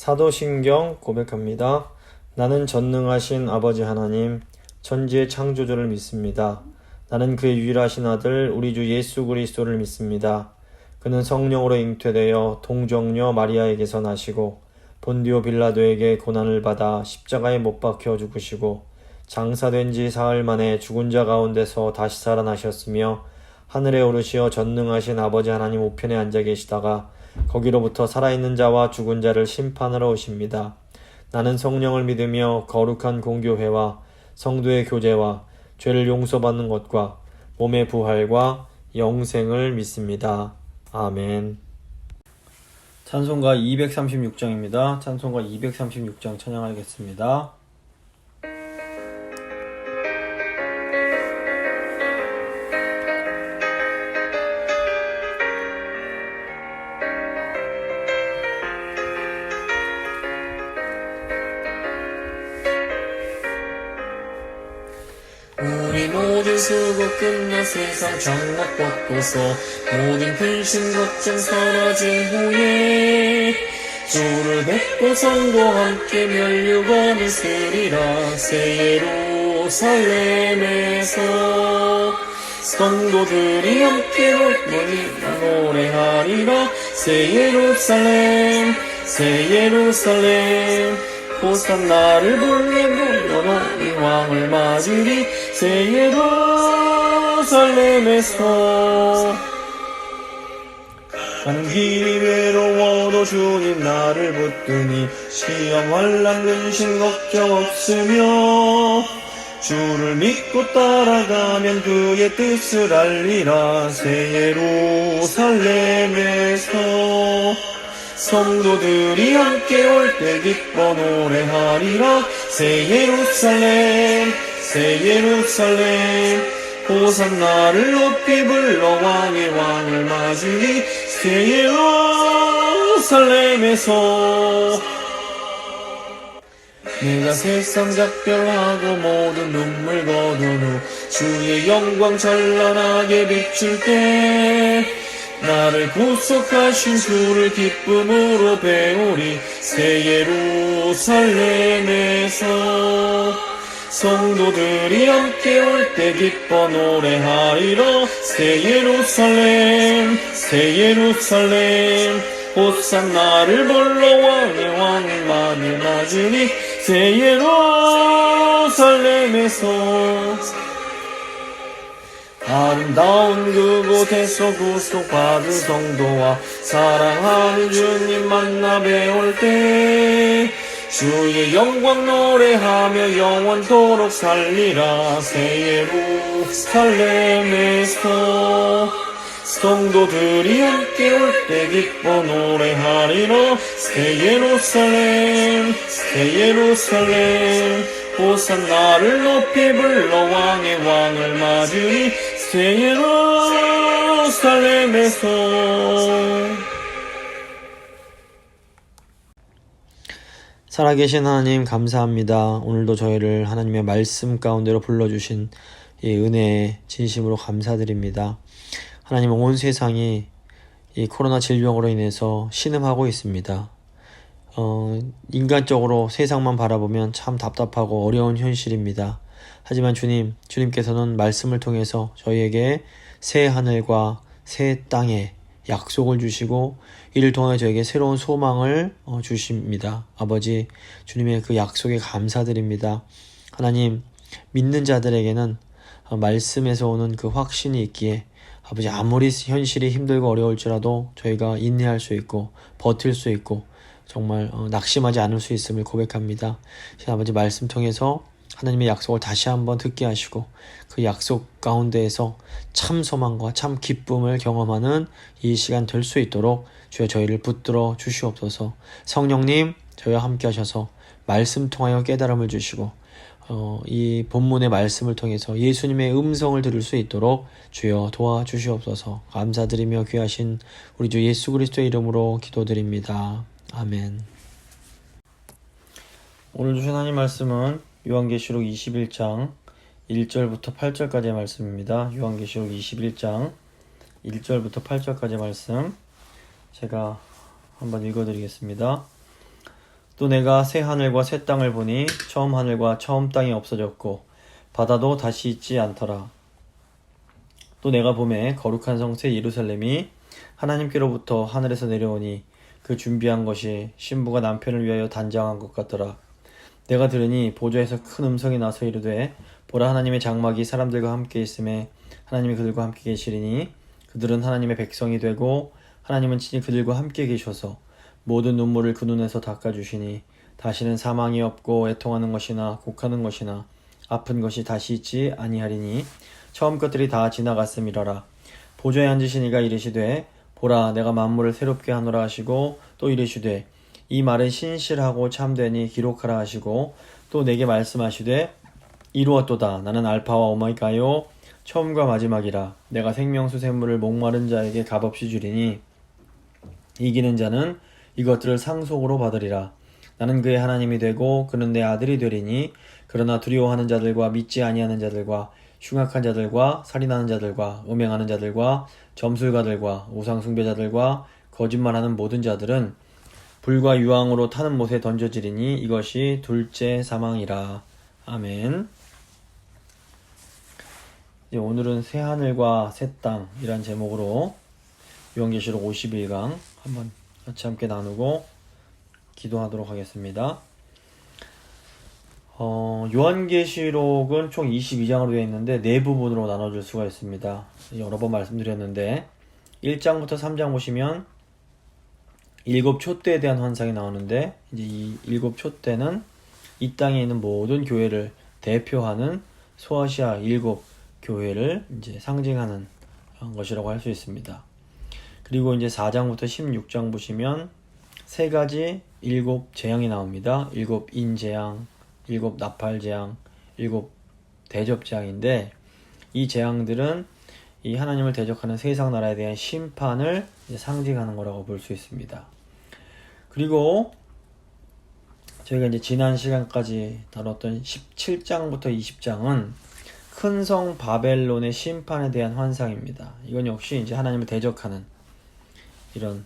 사도신경 고백합니다. 나는 전능하신 아버지 하나님, 천지의 창조주를 믿습니다. 나는 그의 유일하신 아들 우리 주 예수 그리스도를 믿습니다. 그는 성령으로 잉태되어 동정녀 마리아에게서 나시고 본디오 빌라도에게 고난을 받아 십자가에 못 박혀 죽으시고 장사된 지 사흘 만에 죽은 자 가운데서 다시 살아나셨으며 하늘에 오르시어 전능하신 아버지 하나님 우편에 앉아 계시다가 거기로부터 살아있는 자와 죽은 자를 심판하러 오십니다. 나는 성령을 믿으며 거룩한 공교회와 성도의 교제와 죄를 용서받는 것과 몸의 부활과 영생을 믿습니다. 아멘. 찬송가 236장입니다. 찬송가 236장 찬양하겠습니다. 우리 모든 수고 끝나 세상 장막 벗고서 모든 근심 걱정 사라진 후에 주를 뵙고 성도와 함께 멸류관을 쓰리라. 새 예루살렘에서 성도들이 함께 노래하리라. 새 예루살렘 새 예루살렘 호산나를 부르고 너희 왕을 맞으리. 새 예루살렘에서 가는 길이 외로워도 주님 나를 붙드니 시험 환난 근심 걱정 없으며 주를 믿고 따라가면 그의 뜻을 알리라. 새 예루살렘에서 성도들이 함께 올 때 기뻐 노래하리라. 새 예루살렘 새 예루살렘 호산나를 높이 불러 왕의 왕을 맞으리. 새 예루살렘에서 내가 세상 작별하고 모든 눈물 거둔 후 주의 영광 찬란하게 비출 때 나를 구속하신 주를 기쁨으로 배우리. 새 예루살렘에서 성도들이 함께 올 때 기뻐 노래하리라. 새 예루살렘 새 예루살렘 호산나를 불러 왕의 왕을 맞으니. 새 예루살렘에서 아름다운 그곳에서 구속받은 성도와 사랑하는 주님 만나 배울 때 주의 영광 노래하며 영원토록 살리라. 새 예루살렘에서 성도들이 함께 올 때 기뻐 노래하리라. 새 예루살렘 새 예루살렘 호산나를 높이 불러 왕의 왕을 맞으리. 새 예루살렘에서 살아계신 하나님 감사합니다. 오늘도 저희를 하나님의 말씀 가운데로 불러주신 이 은혜에 진심으로 감사드립니다. 하나님, 온 세상이 이 코로나 질병으로 인해서 신음하고 있습니다. 인간적으로 세상만 바라보면 참 답답하고 어려운 현실입니다. 하지만 주님께서는 말씀을 통해서 저희에게 새 하늘과 새 땅에 약속을 주시고 이를 통해 저에게 새로운 소망을 주십니다. 아버지, 주님의 그 약속에 감사드립니다. 하나님, 믿는 자들에게는 말씀에서 오는 그 확신이 있기에 아버지, 아무리 현실이 힘들고 어려울지라도 저희가 인내할 수 있고 버틸 수 있고 정말 낙심하지 않을 수 있음을 고백합니다. 아버지, 말씀 통해서 하나님의 약속을 다시 한번 듣게 하시고 그 약속 가운데에서 참 소망과 참 기쁨을 경험하는 이 시간 될 수 있도록 주여 저희를 붙들어 주시옵소서. 성령님, 저희와 함께 하셔서 말씀 통하여 깨달음을 주시고 이 본문의 말씀을 통해서 예수님의 음성을 들을 수 있도록 주여 도와주시옵소서. 감사드리며 귀하신 우리 주 예수 그리스도의 이름으로 기도드립니다. 아멘. 오늘 주신 하나님 말씀은 요한계시록 21장 1절부터 8절까지의 말씀입니다. 요한계시록 21장 1절부터 8절까지의 말씀 제가 한번 읽어드리겠습니다. 또 내가 새 하늘과 새 땅을 보니 처음 하늘과 처음 땅이 없어졌고 바다도 다시 있지 않더라. 또 내가 보매 거룩한 성 새 예루살렘이 하나님께로부터 하늘에서 내려오니 그 준비한 것이 신부가 남편을 위하여 단장한 것 같더라. 내가 들으니 보좌에서 큰 음성이 나서 이르되 보라 하나님의 장막이 사람들과 함께 있음에 하나님이 그들과 함께 계시리니 그들은 하나님의 백성이 되고 하나님은 친히 그들과 함께 계셔서 모든 눈물을 그 눈에서 닦아주시니 다시는 사망이 없고 애통하는 것이나 곡하는 것이나 아픈 것이 다시 있지 아니하리니 처음 것들이 다 지나갔음이러라. 보좌에 앉으신 이가 이르시되 보라 내가 만물을 새롭게 하노라 하시고 또 이르시되 이 말은 신실하고 참되니 기록하라 하시고 또 내게 말씀하시되 이루었도다. 나는 알파와 오메가요 처음과 마지막이라. 내가 생명수 샘물을 목마른 자에게 값없이 주리니 이기는 자는 이것들을 상속으로 받으리라. 나는 그의 하나님이 되고 그는 내 아들이 되리니 그러나 두려워하는 자들과 믿지 아니하는 자들과 흉악한 자들과 살인하는 자들과 음행하는 자들과 점술가들과 우상 숭배자들과 거짓말하는 모든 자들은 불과 유황으로 타는 못에 던져지리니 이것이 둘째 사망이라. 아멘. 이제 오늘은 새 하늘과 새 땅이란 제목으로 요한계시록 51강 한번 같이 함께 나누고 기도하도록 하겠습니다. 요한계시록은 총 22장으로 되어 있는데 네 부분으로 나눠줄 수가 있습니다. 여러 번 말씀드렸는데 1장부터 3장 보시면 일곱 촛대에 대한 환상이 나오는데 이제 이 일곱 촛대는 이 땅에 있는 모든 교회를 대표하는 소아시아 일곱 교회를 이제 상징하는 것이라고 할 수 있습니다. 그리고 이제 4장부터 16장 보시면 세 가지 일곱 재앙이 나옵니다. 일곱 인재앙, 일곱 나팔재앙, 일곱 대접재앙인데 이 재앙들은 이 하나님을 대적하는 세상 나라에 대한 심판을 이제 상징하는 거라고 볼 수 있습니다. 그리고 저희가 이제 지난 시간까지 다뤘던 17장부터 20장은 큰 성 바벨론의 심판에 대한 환상입니다. 이건 역시 이제 하나님을 대적하는 이런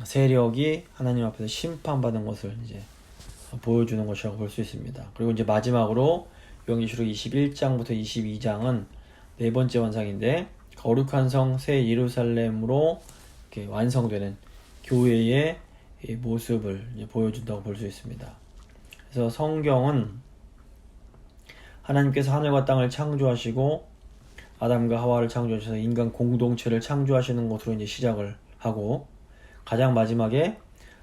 세력이 하나님 앞에서 심판받은 것을 이제 보여주는 것이라고 볼 수 있습니다. 그리고 이제 마지막으로 요한계시록 21장부터 22장은 네 번째 환상인데 거룩한 성 새 예루살렘으로 이렇게 완성되는 교회의 모습을 이제 보여준다고 볼 수 있습니다. 그래서 성경은 하나님께서 하늘과 땅을 창조하시고 아담과 하와를 창조하셔서 인간 공동체를 창조하시는 것으로 이제 시작을 하고 가장 마지막에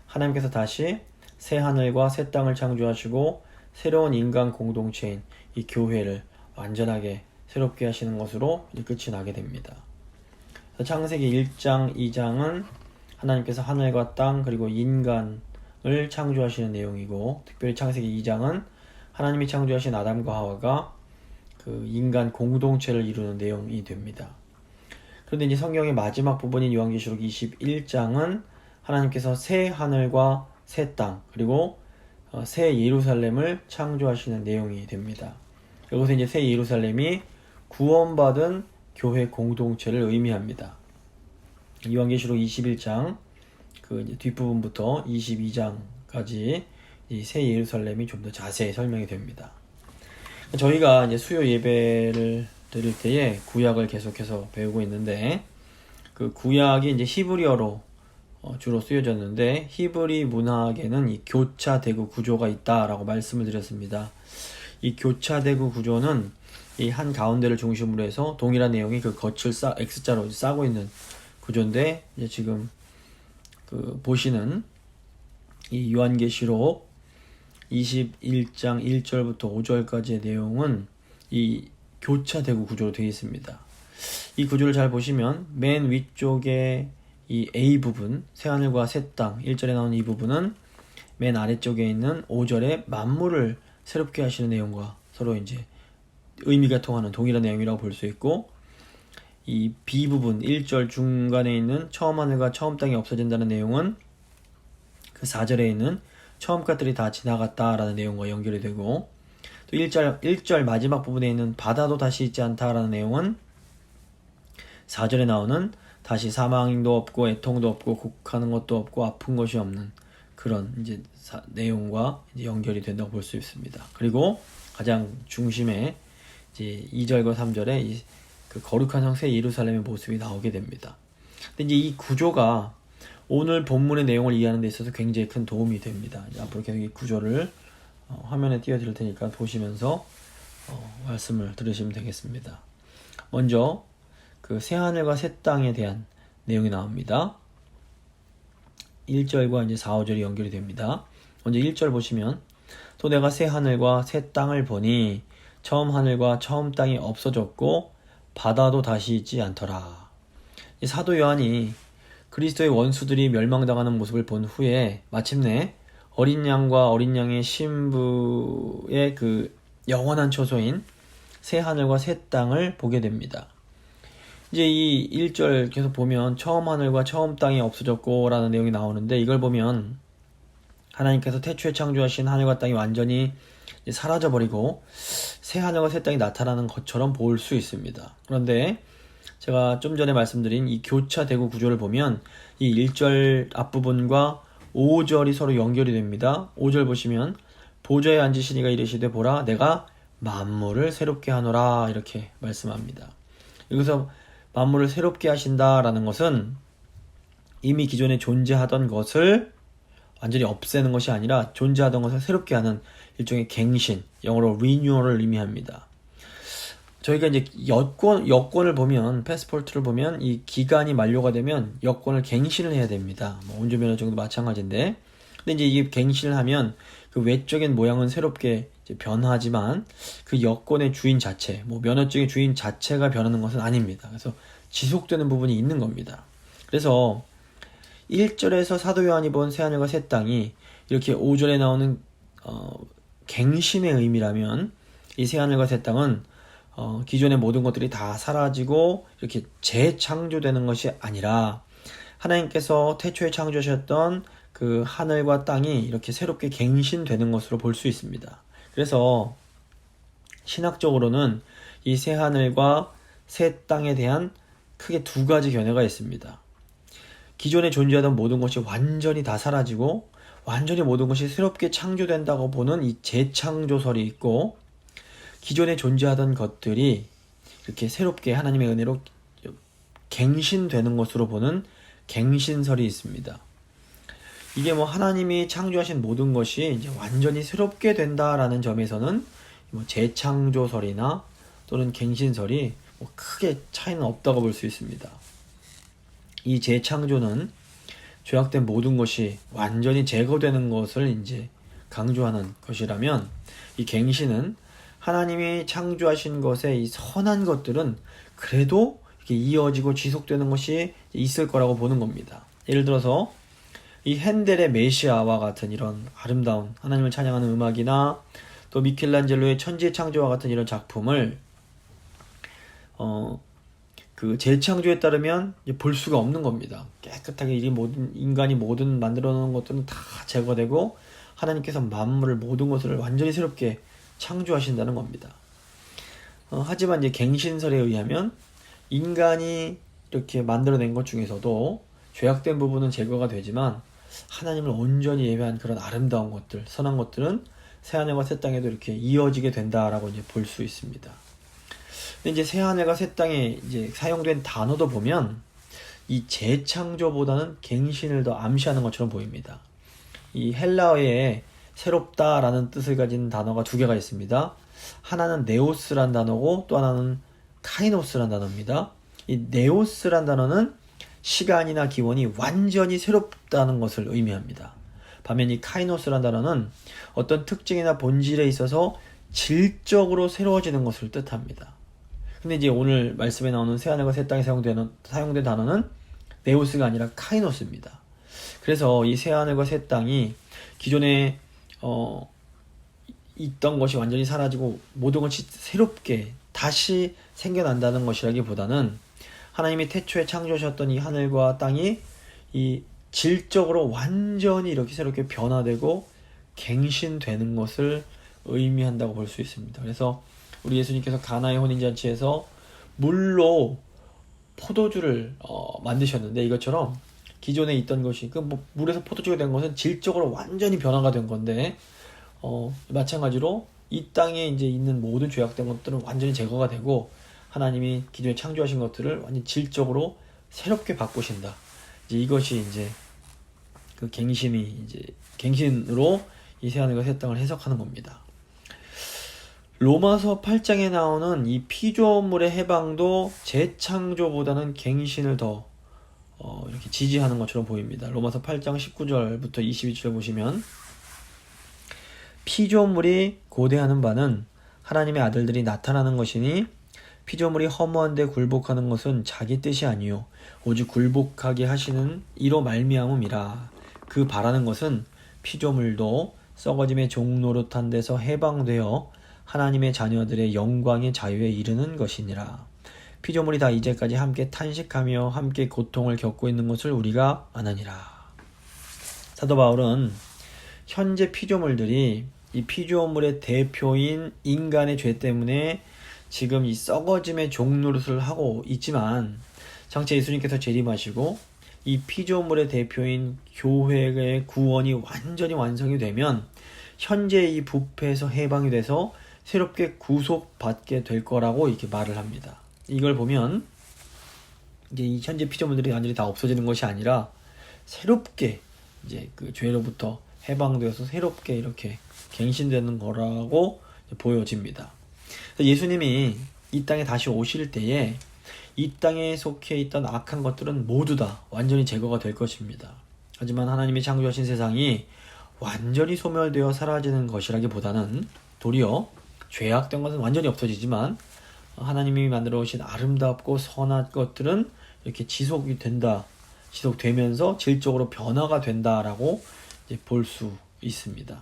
하나님께서 다시 새 하늘과 새 땅을 창조하시고 새로운 인간 공동체인 이 교회를 완전하게 새롭게 하시는 것으로 이제 끝이 나게 됩니다. 창세기 1장, 2장은 하나님께서 하늘과 땅 그리고 인간을 창조하시는 내용이고 특별히 창세기 2장은 하나님이 창조하신 아담과 하와가 그 인간 공동체를 이루는 내용이 됩니다. 그런데 이제 성경의 마지막 부분인 요한계시록 21장은 하나님께서 새 하늘과 새 땅 그리고 새 예루살렘을 창조하시는 내용이 됩니다. 여기서 이제 새 예루살렘이 구원받은 교회 공동체를 의미합니다. 요한계시록 21장 그 이제 뒷부분부터 22장까지 이 새 예루살렘이 좀 더 자세히 설명이 됩니다. 저희가 이제 수요 예배를 드릴 때에 구약을 계속해서 배우고 있는데 그 구약이 이제 히브리어로 주로 쓰여졌는데 히브리 문학에는 이 교차대구 구조가 있다라고 말씀을 드렸습니다. 이 교차대구 구조는 이 한 가운데를 중심으로 해서 동일한 내용이 그 겉을 X자로 싸고 있는 구조인데 이제 지금 그 보시는 이 요한계시록 21장 1절부터 5절까지의 내용은 이 교차대구 구조로 되어 있습니다. 이 구조를 잘 보시면 맨 위쪽에 이 A 부분, 새하늘과 새 땅 1절에 나오는 이 부분은 맨 아래쪽에 있는 5절에 만물을 새롭게 하시는 내용과 서로 이제 의미가 통하는 동일한 내용이라고 볼 수 있고 이 B 부분 1절 중간에 있는 처음 하늘과 처음 땅이 없어진다는 내용은 그 4절에 있는 처음 것들이 다 지나갔다라는 내용과 연결이 되고 또 1절 마지막 부분에 있는 바다도 다시 있지 않다라는 내용은 4절에 나오는 다시 사망도 없고 애통도 없고 곡하는 것도 없고 아픈 것이 없는 그런 이제 내용과 이제 연결이 된다고 볼 수 있습니다. 그리고 가장 중심에 이제 2절과 3절에 그 거룩한 성새 예루살렘의 모습이 나오게 됩니다. 근데 이제 이 구조가 오늘 본문의 내용을 이해하는 데 있어서 굉장히 큰 도움이 됩니다. 앞으로 계속 이 구조를 화면에 띄워드릴 테니까 보시면서 말씀을 들으시면 되겠습니다. 먼저 그 새하늘과 새 땅에 대한 내용이 나옵니다. 1절과 이제 4, 5절이 연결이 됩니다. 먼저 1절 보시면 또 내가 새 하늘과 새 땅을 보니 처음 하늘과 처음 땅이 없어졌고 바다도 다시 있지 않더라. 사도 요한이 그리스도의 원수들이 멸망당하는 모습을 본 후에 마침내 어린 양과 어린 양의 신부의 그 영원한 처소인 새 하늘과 새 땅을 보게 됩니다. 이제 이 1절 계속 보면 처음 하늘과 처음 땅이 없어졌고 라는 내용이 나오는데, 이걸 보면 하나님께서 태초에 창조하신 하늘과 땅이 완전히 사라져버리고 새 하늘과 새 땅이 나타나는 것처럼 볼 수 있습니다. 그런데 제가 좀 전에 말씀드린 이 교차대구 구조를 보면 이 1절 앞부분과 5절이 서로 연결이 됩니다. 5절 보시면 보좌에 앉으신 이가 이르시되 보라 내가 만물을 새롭게 하노라 이렇게 말씀합니다. 여기서 만물을 새롭게 하신다라는 것은 이미 기존에 존재하던 것을 완전히 없애는 것이 아니라 존재하던 것을 새롭게 하는 일종의 갱신, 영어로 리뉴얼을 의미합니다. 저희가 이제 여권을 보면, 패스포트를 보면 이 기간이 만료가 되면 여권을 갱신을 해야 됩니다. 운전면허 정도 마찬가지인데, 근데 이제 이게 갱신을 하면 그 외적인 모양은 새롭게 이제 변하지만 그 여권의 주인 자체, 면허증의 주인 자체가 변하는 것은 아닙니다. 그래서 지속되는 부분이 있는 겁니다. 그래서 1절에서 사도 요한이 본 새하늘과 새 땅이 이렇게 5절에 나오는 갱신의 의미라면, 이 새하늘과 새 땅은 기존의 모든 것들이 다 사라지고 이렇게 재창조되는 것이 아니라 하나님께서 태초에 창조하셨던 그 하늘과 땅이 이렇게 새롭게 갱신되는 것으로 볼 수 있습니다. 그래서 신학적으로는 이 새 하늘과 새 땅에 대한 크게 두 가지 견해가 있습니다. 기존에 존재하던 모든 것이 완전히 다 사라지고 완전히 모든 것이 새롭게 창조된다고 보는 이 재창조설이 있고, 기존에 존재하던 것들이 이렇게 새롭게 하나님의 은혜로 갱신되는 것으로 보는 갱신설이 있습니다. 이게 하나님이 창조하신 모든 것이 이제 완전히 새롭게 된다라는 점에서는 재창조설이나 또는 갱신설이 크게 차이는 없다고 볼 수 있습니다. 이 재창조는 죄악된 모든 것이 완전히 제거되는 것을 이제 강조하는 것이라면, 이 갱신은 하나님이 창조하신 것의 이 선한 것들은 그래도 이렇게 이어지고 지속되는 것이 있을 거라고 보는 겁니다. 예를 들어서 이 핸델의 메시아와 같은 이런 아름다운 하나님을 찬양하는 음악이나 또 미켈란젤로의 천지의 창조와 같은 이런 작품을 그 재창조에 따르면 볼 수가 없는 겁니다. 깨끗하게 인간이 모든 만들어 놓은 것들은 다 제거되고 하나님께서 만물을 모든 것을 완전히 새롭게 창조하신다는 겁니다. 하지만 이제 갱신설에 의하면 인간이 이렇게 만들어낸 것 중에서도 죄악된 부분은 제거가 되지만 하나님을 온전히 예배한 그런 아름다운 것들, 선한 것들은 새하늘과 새 땅에도 이렇게 이어지게 된다라고 이제 볼 수 있습니다. 근데 이제 새하늘과 새 땅에 이제 사용된 단어도 보면 이 재창조보다는 갱신을 더 암시하는 것처럼 보입니다. 이 헬라어에 새롭다라는 뜻을 가진 단어가 두 개가 있습니다. 하나는 네오스란 단어고 또 하나는 카이노스란 단어입니다. 이 네오스란 단어는 시간이나 기원이 완전히 새롭다는 것을 의미합니다. 반면 이 카이노스란 단어는 어떤 특징이나 본질에 있어서 질적으로 새로워지는 것을 뜻합니다. 근데 이제 오늘 말씀에 나오는 새하늘과 새 땅에 사용된 단어는 네오스가 아니라 카이노스입니다. 그래서 이 새하늘과 새 땅이 기존에 있던 것이 완전히 사라지고 모든 것이 새롭게 다시 생겨난다는 것이라기보다는 하나님이 태초에 창조하셨던 이 하늘과 땅이 이 질적으로 완전히 이렇게 새롭게 변화되고 갱신되는 것을 의미한다고 볼 수 있습니다. 그래서 우리 예수님께서 가나의 혼인잔치에서 물로 포도주를 만드셨는데, 이것처럼 기존에 있던 것이 뭐 물에서 포도주가 된 것은 질적으로 완전히 변화가 된 건데 마찬가지로 이 땅에 이제 있는 모든 죄악된 것들은 완전히 제거가 되고 하나님이 기존에 창조하신 것들을 완전 질적으로 새롭게 바꾸신다. 이제 이것이 이제 그 갱신으로 이 새하늘과 새 땅을 해석하는 겁니다. 로마서 8장에 나오는 이 피조물의 해방도 재창조보다는 갱신을 더 이렇게 지지하는 것처럼 보입니다. 로마서 8장 19절부터 22절 보시면 피조물이 고대하는 바는 하나님의 아들들이 나타나는 것이니 피조물이 허무한데 굴복하는 것은 자기 뜻이 아니요 오직 굴복하게 하시는 이로 말미암음이라. 그 바라는 것은 피조물도 썩어짐의 종노릇한 데서 해방되어 하나님의 자녀들의 영광의 자유에 이르는 것이니라. 피조물이 다 이제까지 함께 탄식하며 함께 고통을 겪고 있는 것을 우리가 아느니라. 사도 바울은 현재 피조물들이 이 피조물의 대표인 인간의 죄 때문에 지금 이 썩어짐의 종노릇을 하고 있지만 장차 예수님께서 재림하시고 이 피조물의 대표인 교회의 구원이 완전히 완성이 되면 현재 이 부패에서 해방이 돼서 새롭게 구속받게 될 거라고 이렇게 말을 합니다. 이걸 보면 이제 이 현재 피조물들이 완전히 다 없어지는 것이 아니라 새롭게 이제 그 죄로부터 해방되어서 새롭게 이렇게 갱신되는 거라고 보여집니다. 예수님이 이 땅에 다시 오실 때에 이 땅에 속해 있던 악한 것들은 모두 다 완전히 제거가 될 것입니다. 하지만 하나님이 창조하신 세상이 완전히 소멸되어 사라지는 것이라기보다는 도리어 죄악된 것은 완전히 없어지지만 하나님이 만들어 오신 아름답고 선한 것들은 이렇게 지속되면서 질적으로 변화가 된다라고 볼 수 있습니다.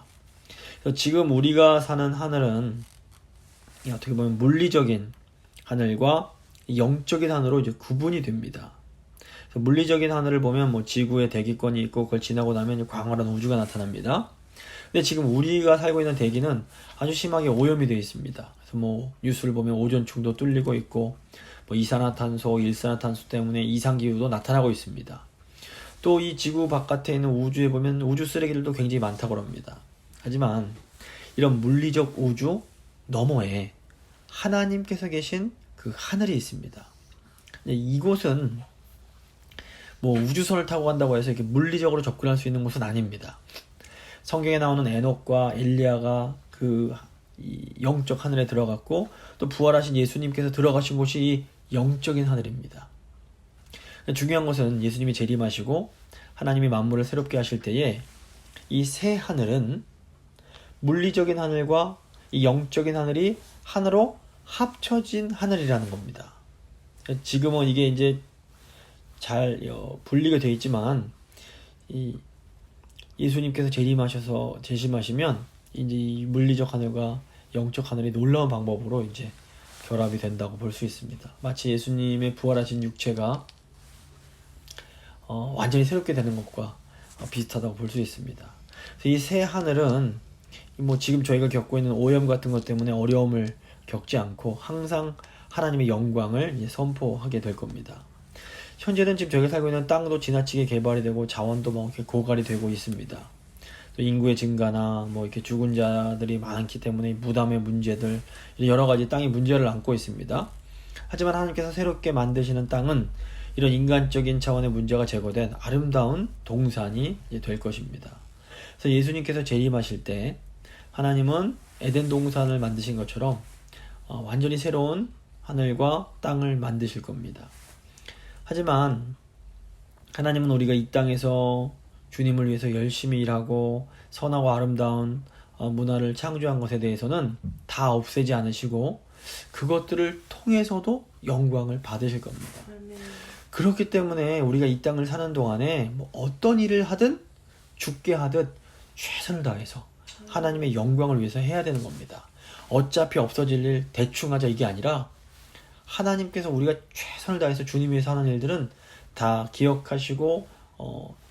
그래서 지금 우리가 사는 하늘은 어떻게 보면 물리적인 하늘과 영적인 하늘로 이제 구분이 됩니다. 그래서 물리적인 하늘을 보면 뭐 지구에 대기권이 있고 그걸 지나고 나면 광활한 우주가 나타납니다. 근데 지금 우리가 살고 있는 대기는 아주 심하게 오염이 되어 있습니다. 그래서 뭐 뉴스를 보면 오존층도 뚫리고 있고 뭐 이산화탄소, 일산화탄소 때문에 이상기후도 나타나고 있습니다. 또 이 지구 바깥에 있는 우주에 보면 우주 쓰레기들도 굉장히 많다고 합니다. 하지만 이런 물리적 우주 너머에 하나님께서 계신 그 하늘이 있습니다. 이곳은 뭐 우주선을 타고 간다고 해서 이렇게 물리적으로 접근할 수 있는 곳은 아닙니다. 성경에 나오는 에녹과 엘리야가 그 영적 하늘에 들어갔고 또 부활하신 예수님께서 들어가신 곳이 이 영적인 하늘입니다. 중요한 것은 예수님이 재림하시고 하나님이 만물을 새롭게 하실 때에 이 새 하늘은 물리적인 하늘과 이 영적인 하늘이 하나로 합쳐진 하늘이라는 겁니다. 지금은 이게 이제 잘 분리가 되어 있지만 이 예수님께서 재림하시면 이제 이 물리적 하늘과 영적 하늘이 놀라운 방법으로 이제 결합이 된다고 볼 수 있습니다. 마치 예수님의 부활하신 육체가 완전히 새롭게 되는 것과 비슷하다고 볼 수 있습니다. 이 새 하늘은 뭐 지금 저희가 겪고 있는 오염 같은 것 때문에 어려움을 겪지 않고 항상 하나님의 영광을 이제 선포하게 될 겁니다. 현재는 지금 저희가 살고 있는 땅도 지나치게 개발이 되고 자원도 뭐 이렇게 고갈이 되고 있습니다. 또 인구의 증가나 뭐 이렇게 죽은 자들이 많기 때문에 무담의 문제들 여러 가지 땅이 문제를 안고 있습니다. 하지만 하나님께서 새롭게 만드시는 땅은 이런 인간적인 차원의 문제가 제거된 아름다운 동산이 될 것입니다. 그래서 예수님께서 재림하실 때 하나님은 에덴 동산을 만드신 것처럼 완전히 새로운 하늘과 땅을 만드실 겁니다. 하지만 하나님은 우리가 이 땅에서 주님을 위해서 열심히 일하고 선하고 아름다운 문화를 창조한 것에 대해서는 다 없애지 않으시고 그것들을 통해서도 영광을 받으실 겁니다. 그렇기 때문에 우리가 이 땅을 사는 동안에 뭐 어떤 일을 하든 죽게 하듯 최선을 다해서 하나님의 영광을 위해서 해야 되는 겁니다. 어차피 없어질 일 대충 하자 이게 아니라 하나님께서 우리가 최선을 다해서 주님 위해서 하는 일들은 다 기억하시고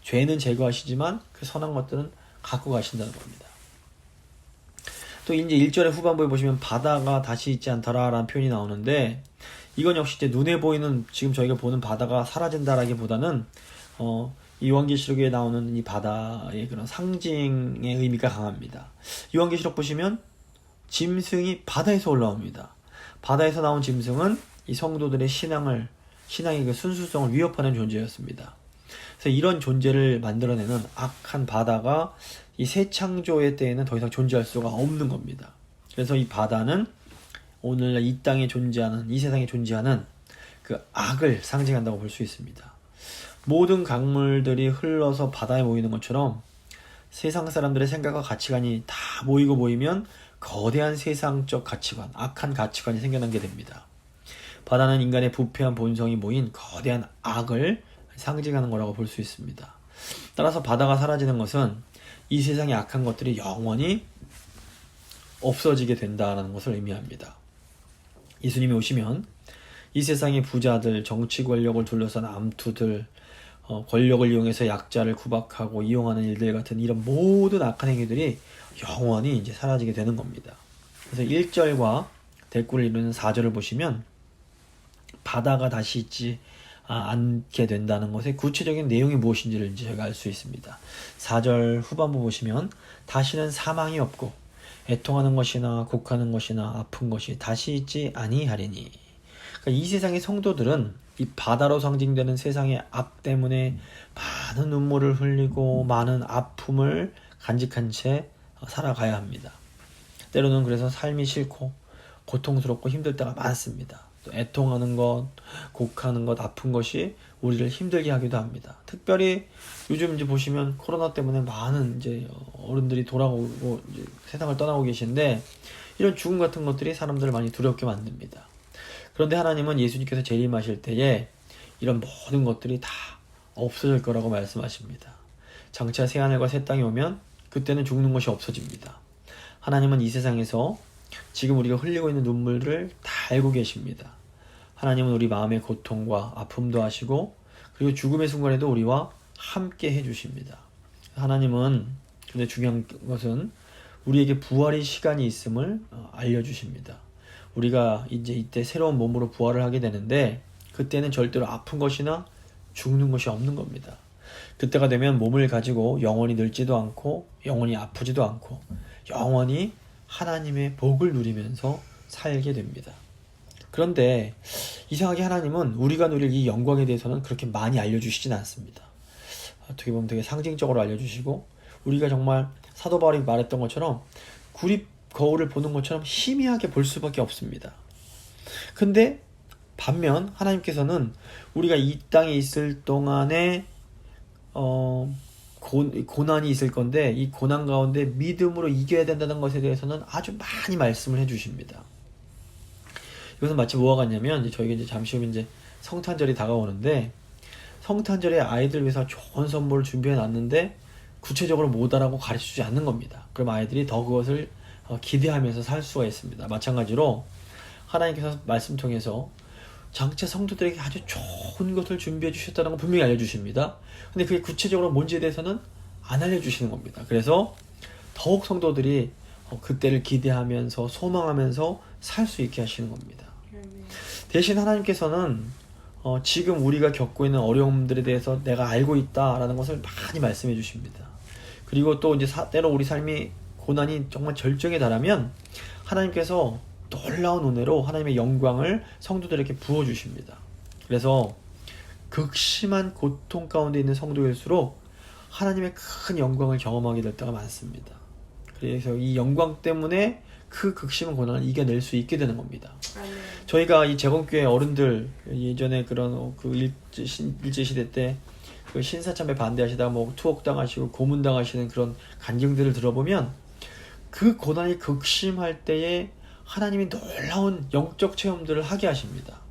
죄는 제거하시지만 그 선한 것들은 갖고 가신다는 겁니다. 또 이제 1절의 후반부에 보시면 바다가 다시 있지 않더라 라는 표현이 나오는데 이건 역시 이제 눈에 보이는 지금 저희가 보는 바다가 사라진다라기보다는 요한계시록에 나오는 이 바다의 그런 상징의 의미가 강합니다. 요한계시록 보시면 짐승이 바다에서 올라옵니다. 바다에서 나온 짐승은 이 성도들의 신앙의 그 순수성을 위협하는 존재였습니다. 그래서 이런 존재를 만들어내는 악한 바다가 이 새 창조의 때에는 더 이상 존재할 수가 없는 겁니다. 그래서 이 바다는 오늘날 이 땅에 존재하는, 이 세상에 존재하는 그 악을 상징한다고 볼 수 있습니다. 모든 강물들이 흘러서 바다에 모이는 것처럼 세상 사람들의 생각과 가치관이 다 모이면 거대한 세상적 가치관, 악한 가치관이 생겨나게 됩니다. 바다는 인간의 부패한 본성이 모인 거대한 악을 상징하는 거라고 볼 수 있습니다. 따라서 바다가 사라지는 것은 이 세상의 악한 것들이 영원히 없어지게 된다는 것을 의미합니다. 예수님이 오시면 이 세상의 부자들, 정치 권력을 둘러싼 암투들, 권력을 이용해서 약자를 구박하고 이용하는 일들 같은 이런 모든 악한 행위들이 영원히 이제 사라지게 되는 겁니다. 그래서 1절과 대꾸를 이루는 4절을 보시면 바다가 다시 있지 않게 된다는 것의 구체적인 내용이 무엇인지를 이제 저희가 알 수 있습니다. 4절 후반부 보시면 다시는 사망이 없고 애통하는 것이나 곡하는 것이나 아픈 것이 다시 있지 아니하리니. 그러니까 이 세상의 성도들은 이 바다로 상징되는 세상의 악 때문에 많은 눈물을 흘리고 많은 아픔을 간직한 채 살아가야 합니다. 때로는 그래서 삶이 싫고 고통스럽고 힘들 때가 많습니다. 또 애통하는 것, 곡하는 것, 아픈 것이 우리를 힘들게 하기도 합니다. 특별히 요즘 이제 보시면 코로나 때문에 많은 이제 어른들이 돌아오고 이제 세상을 떠나고 계신데 이런 죽음 같은 것들이 사람들을 많이 두렵게 만듭니다. 그런데 하나님은 예수님께서 재림하실 때에 이런 모든 것들이 다 없어질 거라고 말씀하십니다. 장차 새하늘과 새 땅이 오면 그때는 죽는 것이 없어집니다. 하나님은 이 세상에서 지금 우리가 흘리고 있는 눈물을 다 알고 계십니다. 하나님은 우리 마음의 고통과 아픔도 아시고 그리고 죽음의 순간에도 우리와 함께 해주십니다. 하나님은 근데 중요한 것은 우리에게 부활의 시간이 있음을 알려주십니다. 우리가 이제 이때 새로운 몸으로 부활을 하게 되는데 그때는 절대로 아픈 것이나 죽는 것이 없는 겁니다. 그때가 되면 몸을 가지고 영원히 늙지도 않고 영원히 아프지도 않고 영원히 하나님의 복을 누리면서 살게 됩니다. 그런데 이상하게 하나님은 우리가 누릴 이 영광에 대해서는 그렇게 많이 알려주시진 않습니다. 어떻게 보면 되게 상징적으로 알려주시고 우리가 정말 사도 바울이 말했던 것처럼 구릿 거울을 보는 것처럼 희미하게 볼 수밖에 없습니다. 근데 반면 하나님께서는 우리가 이 땅에 있을 동안에 고난이 있을 건데 이 고난 가운데 믿음으로 이겨야 된다는 것에 대해서는 아주 많이 말씀을 해주십니다. 이것은 마치 뭐와 같냐면 저희가 이제 잠시 후면 이제 성탄절이 다가오는데 성탄절에 아이들 위해서 좋은 선물을 준비해 놨는데 구체적으로 못 알아고 가르쳐주지 않는 겁니다. 그럼 아이들이 더 그것을 기대하면서 살 수가 있습니다. 마찬가지로 하나님께서 말씀 통해서 장차 성도들에게 아주 좋은 것을 준비해 주셨다는 걸 분명히 알려주십니다. 근데 그게 구체적으로 뭔지에 대해서는 안 알려주시는 겁니다. 그래서 더욱 성도들이 그때를 기대하면서 소망하면서 살 수 있게 하시는 겁니다. 대신 하나님께서는 지금 우리가 겪고 있는 어려움들에 대해서 내가 알고 있다라는 것을 많이 말씀해 주십니다. 그리고 또 이제 때로 우리 삶이 고난이 정말 절정에 달하면 하나님께서 놀라운 은혜로 하나님의 영광을 성도들에게 부어주십니다. 그래서 극심한 고통 가운데 있는 성도일수록 하나님의 큰 영광을 경험하게 될 때가 많습니다. 그래서 이 영광 때문에 그 극심한 고난을 이겨낼 수 있게 되는 겁니다. 저희가 이 재건교회 어른들 예전에 그런 그 일제시대 때 그 신사참배 반대하시다가 뭐 투옥당하시고 고문당하시는 그런 간증들을 들어보면 그 고난이 극심할 때에 하나님이 놀라운 영적 체험들을 하게 하십니다.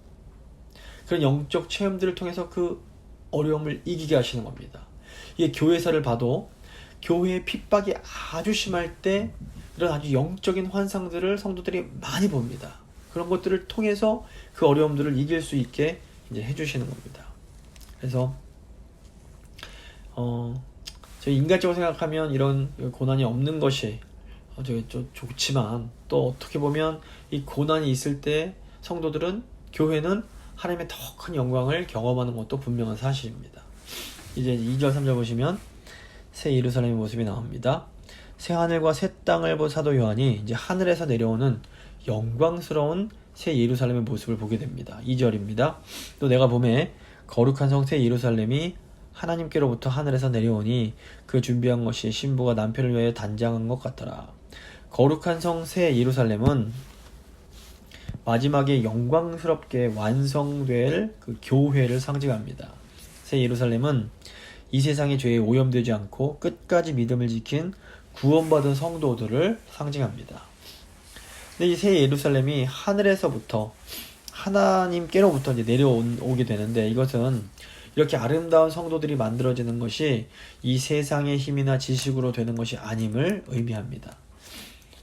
그런 영적 체험들을 통해서 그 어려움을 이기게 하시는 겁니다. 이게 교회사를 봐도 교회의 핍박이 아주 심할 때 이런 아주 영적인 환상들을 성도들이 많이 봅니다. 그런 것들을 통해서 그 어려움들을 이길 수 있게 이제 해주시는 겁니다. 그래서 저희 인간적으로 생각하면 이런 고난이 없는 것이 되게 좀 좋지만 또 어떻게 보면 이 고난이 있을 때 성도들은 교회는 하나님의 더 큰 영광을 경험하는 것도 분명한 사실입니다. 이제 2절 3절 보시면 새 예루살렘의 모습이 나옵니다. 새 하늘과 새 땅을 본 사도 요한이 이제 하늘에서 내려오는 영광스러운 새 예루살렘의 모습을 보게 됩니다. 2절입니다. 또 내가 보매 거룩한 성 새 예루살렘이 하나님께로부터 하늘에서 내려오니 그 준비한 것이 신부가 남편을 위하여 단장한 것 같더라. 거룩한 성 새 예루살렘은 마지막에 영광스럽게 완성될 그 교회를 상징합니다. 새 예루살렘은 이 세상의 죄에 오염되지 않고 끝까지 믿음을 지킨 구원받은 성도들을 상징합니다. 근데 이 새 예루살렘이 하늘에서부터 하나님께로부터 이제 내려오게 되는데, 이것은 이렇게 아름다운 성도들이 만들어지는 것이 이 세상의 힘이나 지식으로 되는 것이 아님을 의미합니다.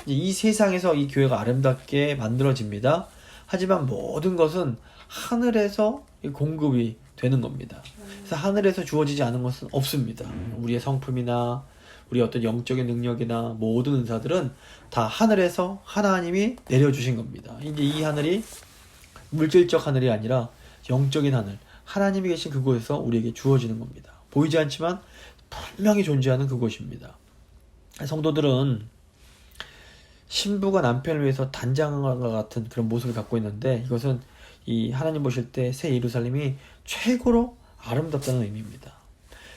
이 세상에서 이 교회가 아름답게 만들어집니다. 하지만 모든 것은 하늘에서 공급이 되는 겁니다. 그래서 하늘에서 주어지지 않은 것은 없습니다. 우리의 성품이나 우리 어떤 영적인 능력이나 모든 은사들은 다 하늘에서 하나님이 내려주신 겁니다. 이제 이 하늘이 물질적 하늘이 아니라 영적인 하늘, 하나님이 계신 그곳에서 우리에게 주어지는 겁니다. 보이지 않지만 분명히 존재하는 그곳입니다. 성도들은 신부가 남편을 위해서 단장한 것 같은 그런 모습을 갖고 있는데, 이것은 이 하나님 보실 때 새 예루살렘이 최고로 아름답다는 의미입니다.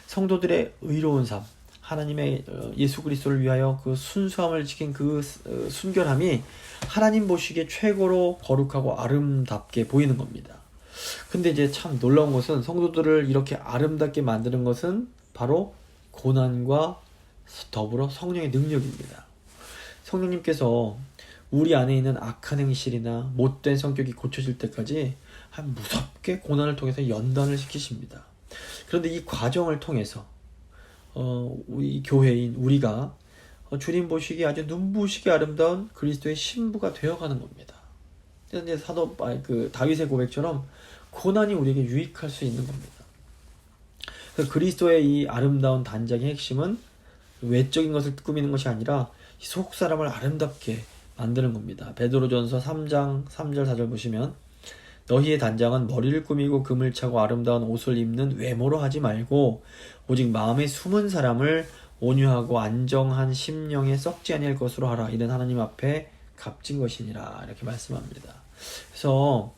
성도들의 의로운 삶, 하나님의 예수 그리스도를 위하여 그 순수함을 지킨 그 순결함이 하나님 보시기에 최고로 거룩하고 아름답게 보이는 겁니다. 근데 이제 참 놀라운 것은 성도들을 이렇게 아름답게 만드는 것은 바로 고난과 더불어 성령의 능력입니다. 성령님께서 우리 안에 있는 악한 행실이나 못된 성격이 고쳐질 때까지 무섭게 고난을 통해서 연단을 시키십니다. 그런데 이 과정을 통해서 우리 교회인 우리가 주님 보시기에 아주 눈부시게 아름다운 그리스도의 신부가 되어가는 겁니다. 그런데 다윗의 고백처럼 고난이 우리에게 유익할 수 있는 겁니다. 그리스도의 이 아름다운 단장의 핵심은 외적인 것을 꾸미는 것이 아니라 속 사람을 아름답게 만드는 겁니다. 베드로전서 3장 3절 4절 보시면 너희의 단장은 머리를 꾸미고 금을 차고 아름다운 옷을 입는 외모로 하지 말고 오직 마음에 숨은 사람을 온유하고 안정한 심령에 썩지 아니할 것으로 하라. 이는 하나님 앞에 값진 것이니라. 이렇게 말씀합니다. 그래서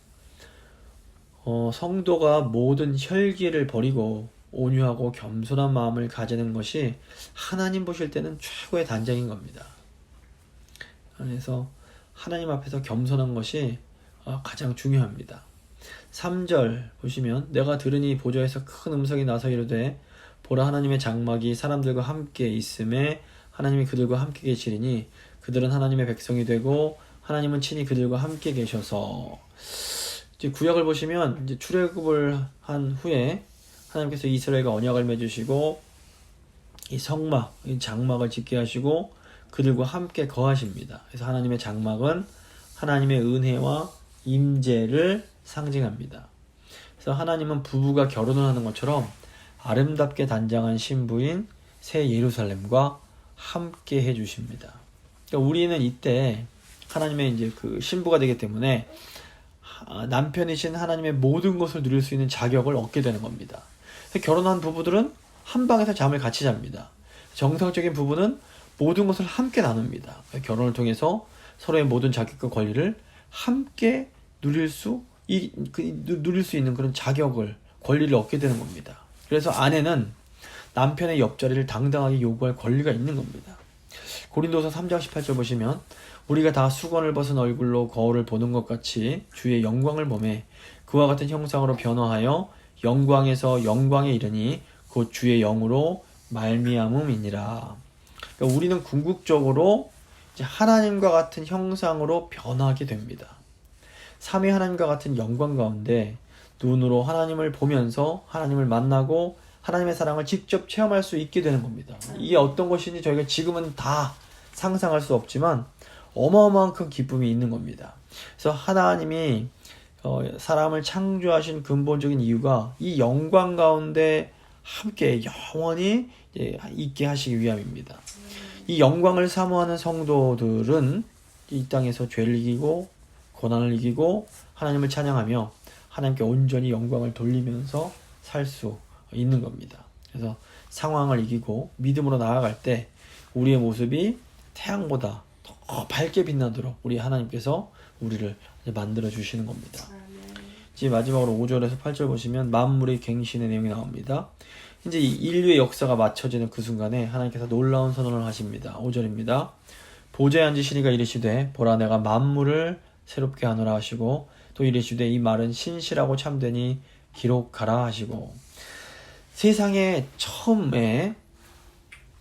성도가 모든 혈기를 버리고 온유하고 겸손한 마음을 가지는 것이 하나님 보실 때는 최고의 단장인 겁니다. 그래서 하나님 앞에서 겸손한 것이 가장 중요합니다. 3절 보시면 내가 들으니 보좌에서 큰 음성이 나서 이르되 보라 하나님의 장막이 사람들과 함께 있음에 하나님이 그들과 함께 계시리니 그들은 하나님의 백성이 되고 하나님은 친히 그들과 함께 계셔서. 이제 구약을 보시면 이제 출애굽을 한 후에 하나님께서 이스라엘과 언약을 맺으시고 이 성막, 이 장막을 짓게 하시고 그들과 함께 거하십니다. 그래서 하나님의 장막은 하나님의 은혜와 임재를 상징합니다. 그래서 하나님은 부부가 결혼을 하는 것처럼 아름답게 단장한 신부인 새 예루살렘과 함께 해주십니다. 그러니까 우리는 이때 하나님의 이제 그 신부가 되기 때문에 남편이신 하나님의 모든 것을 누릴 수 있는 자격을 얻게 되는 겁니다. 결혼한 부부들은 한 방에서 잠을 같이 잡니다. 정상적인 부부는 모든 것을 함께 나눕니다. 결혼을 통해서 서로의 모든 자격과 권리를 함께 누릴 수 있는 그런 자격을, 권리를 얻게 되는 겁니다. 그래서 아내는 남편의 옆자리를 당당하게 요구할 권리가 있는 겁니다. 고린도서 3장 18절 보시면 우리가 다 수건을 벗은 얼굴로 거울을 보는 것 같이 주의 영광을 보매 그와 같은 형상으로 변화하여 영광에서 영광에 이르니 곧 주의 영으로 말미암음이니라. 그러니까 우리는 궁극적으로 이제 하나님과 같은 형상으로 변하게 됩니다. 삼위 하나님과 같은 영광 가운데 눈으로 하나님을 보면서 하나님을 만나고 하나님의 사랑을 직접 체험할 수 있게 되는 겁니다. 이게 어떤 것인지 저희가 지금은 다 상상할 수 없지만 어마어마한 큰 기쁨이 있는 겁니다. 그래서 하나님이 사람을 창조하신 근본적인 이유가 이 영광 가운데 함께 영원히 있게 하시기 위함입니다. 이 영광을 사모하는 성도들은 이 땅에서 죄를 이기고 고난을 이기고 하나님을 찬양하며 하나님께 온전히 영광을 돌리면서 살 수 있는 겁니다. 그래서 상황을 이기고 믿음으로 나아갈 때 우리의 모습이 태양보다 더 밝게 빛나도록 우리 하나님께서 우리를 만들어 주시는 겁니다. 이제 마지막으로 5절에서 8절 보시면 만물의 갱신의 내용이 나옵니다. 이제 이 인류의 역사가 맞춰지는 그 순간에 하나님께서 놀라운 선언을 하십니다. 5절입니다. 보좌에 앉으시니가 이르시되 보라 내가 만물을 새롭게 하노라 하시고 또 이르시되 이 말은 신실하고 참되니 기록하라 하시고 세상의 처음에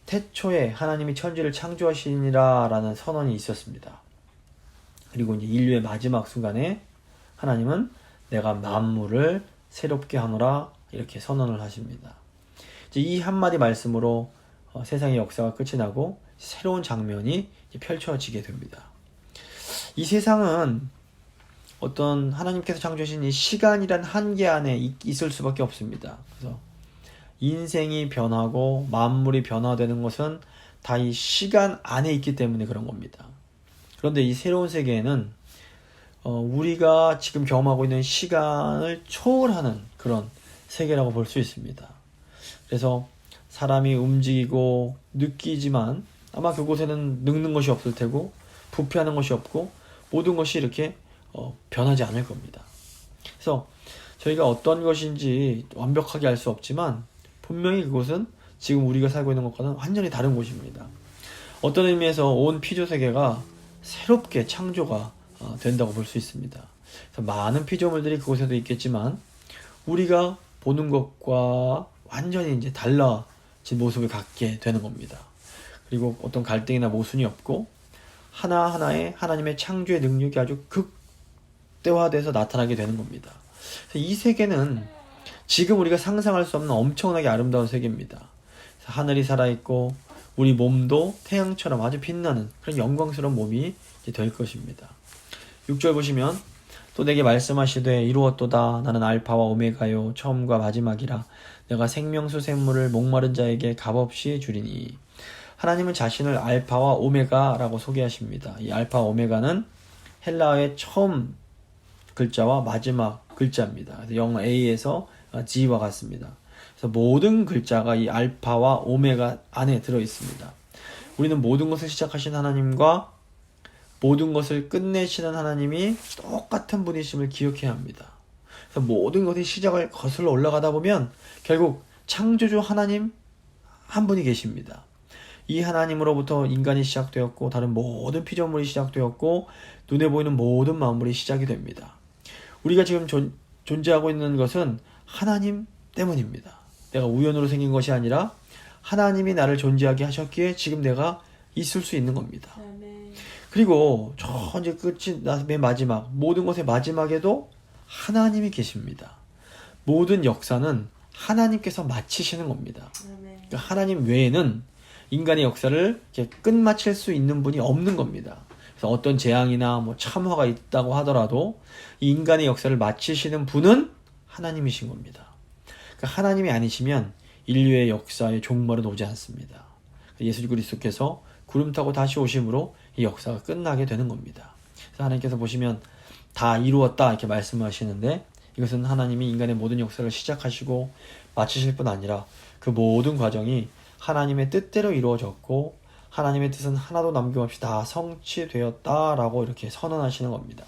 태초에 하나님이 천지를 창조하시니라 라는 선언이 있었습니다. 그리고 이제 인류의 마지막 순간에 하나님은 내가 만물을 새롭게 하노라 이렇게 선언을 하십니다. 이제 이 한마디 말씀으로 세상의 역사가 끝이 나고 새로운 장면이 펼쳐지게 됩니다. 이 세상은 어떤 하나님께서 창조하신 이 시간이란 한계 안에 있을 수밖에 없습니다. 그래서 인생이 변하고 만물이 변화되는 것은 다 이 시간 안에 있기 때문에 그런 겁니다. 그런데 이 새로운 세계에는 우리가 지금 경험하고 있는 시간을 초월하는 그런 세계라고 볼 수 있습니다. 그래서 사람이 움직이고 느끼지만 아마 그곳에는 늙는 것이 없을 테고 부패하는 것이 없고 모든 것이 이렇게 변하지 않을 겁니다. 그래서 저희가 어떤 것인지 완벽하게 알 수 없지만 분명히 그곳은 지금 우리가 살고 있는 것과는 완전히 다른 곳입니다. 어떤 의미에서 온 피조세계가 새롭게 창조가 된다고 볼 수 있습니다. 그래서 많은 피조물들이 그곳에도 있겠지만 우리가 보는 것과 완전히 이제 달라진 모습을 갖게 되는 겁니다. 그리고 어떤 갈등이나 모순이 없고 하나하나의 하나님의 창조의 능력이 아주 극대화돼서 나타나게 되는 겁니다. 그래서 이 세계는 지금 우리가 상상할 수 없는 엄청나게 아름다운 세계입니다. 하늘이 살아있고 우리 몸도 태양처럼 아주 빛나는 그런 영광스러운 몸이 될 것입니다. 6절 보시면 또 내게 말씀하시되 이루었도다 나는 알파와 오메가요 처음과 마지막이라 내가 생명수 샘물을 목마른 자에게 값없이 주리니. 하나님은 자신을 알파와 오메가라고 소개하십니다. 이 알파 오메가는 헬라어의 처음 글자와 마지막 글자입니다. 영어 A에서 G와 같습니다. 그래서 모든 글자가 이 알파와 오메가 안에 들어 있습니다. 우리는 모든 것을 시작하신 하나님과 모든 것을 끝내시는 하나님이 똑같은 분이심을 기억해야 합니다. 그래서 모든 것의 시작을 거슬러 올라가다 보면 결국 창조주 하나님 한 분이 계십니다. 이 하나님으로부터 인간이 시작되었고 다른 모든 피조물이 시작되었고 눈에 보이는 모든 만물이 시작이 됩니다. 우리가 지금 존재하고 있는 것은 하나님 때문입니다. 내가 우연으로 생긴 것이 아니라 하나님이 나를 존재하게 하셨기에 지금 내가 있을 수 있는 겁니다. 그리고 저 이제 끝이 맨 마지막 모든 것의 마지막에도 하나님이 계십니다. 모든 역사는 하나님께서 마치시는 겁니다. 그러니까 하나님 외에는 인간의 역사를 이렇게 끝마칠 수 있는 분이 없는 겁니다. 그래서 어떤 재앙이나 뭐 참화가 있다고 하더라도 이 인간의 역사를 마치시는 분은 하나님이신 겁니다. 그러니까 하나님이 아니시면 인류의 역사의 종말은 오지 않습니다. 예수 그리스도께서 구름 타고 다시 오심으로 이 역사가 끝나게 되는 겁니다. 그래서 하나님께서 보시면 다 이루었다 이렇게 말씀하시는데 이것은 하나님이 인간의 모든 역사를 시작하시고 마치실 뿐 아니라 그 모든 과정이 하나님의 뜻대로 이루어졌고 하나님의 뜻은 하나도 남김없이 다 성취되었다라고 이렇게 선언하시는 겁니다.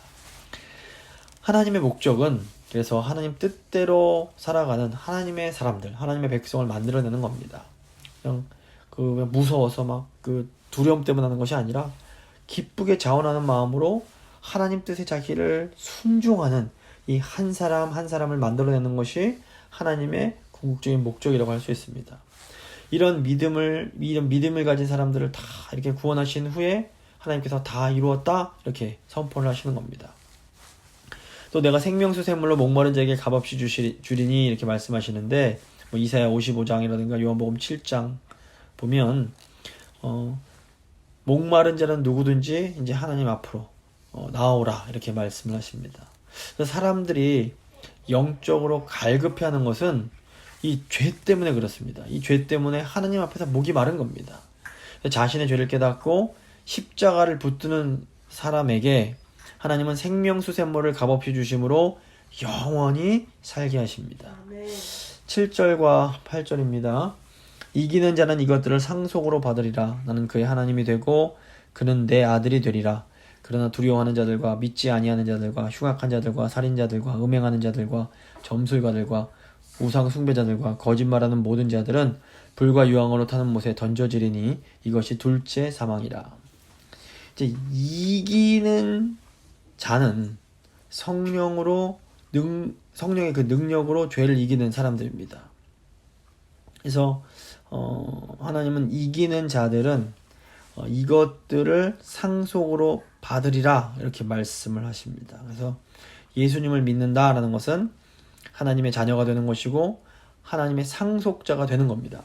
하나님의 목적은 그래서 하나님 뜻대로 살아가는 하나님의 사람들, 하나님의 백성을 만들어내는 겁니다. 그냥 무서워서 막 두려움 때문에 하는 것이 아니라 기쁘게 자원하는 마음으로 하나님 뜻의 자기를 순종하는 이 한 사람 한 사람을 만들어내는 것이 하나님의 궁극적인 목적이라고 할 수 있습니다. 이런 믿음을 가진 사람들을 다 이렇게 구원하신 후에 하나님께서 다 이루었다 이렇게 선포를 하시는 겁니다. 또 내가 생명수 샘물로 목마른 자에게 값없이 주리니 이렇게 말씀하시는데 이사야 55장이라든가 요한복음 7장 보면 목마른 자는 누구든지 이제 하나님 앞으로 나오라 이렇게 말씀을 하십니다. 사람들이 영적으로 갈급해하는 것은 이 죄 때문에 그렇습니다. 이 죄 때문에 하나님 앞에서 목이 마른 겁니다. 자신의 죄를 깨닫고 십자가를 붙드는 사람에게 하나님은 생명수 샘물을 값없이 주심으로 영원히 살게 하십니다. 7절과 8절입니다. 이기는 자는 이것들을 상속으로 받으리라. 나는 그의 하나님이 되고 그는 내 아들이 되리라. 그러나 두려워하는 자들과 믿지 아니하는 자들과 흉악한 자들과 살인자들과 음행하는 자들과 점술가들과 우상 숭배자들과 거짓말하는 모든 자들은 불과 유황으로 타는 못에 던져지리니 이것이 둘째 사망이라. 이제 이기는 자는 성령의 그 능력으로 죄를 이기는 사람들입니다. 그래서 하나님은 이기는 자들은 이것들을 상속으로 받으리라 이렇게 말씀을 하십니다. 그래서 예수님을 믿는다라는 것은 하나님의 자녀가 되는 것이고 하나님의 상속자가 되는 겁니다.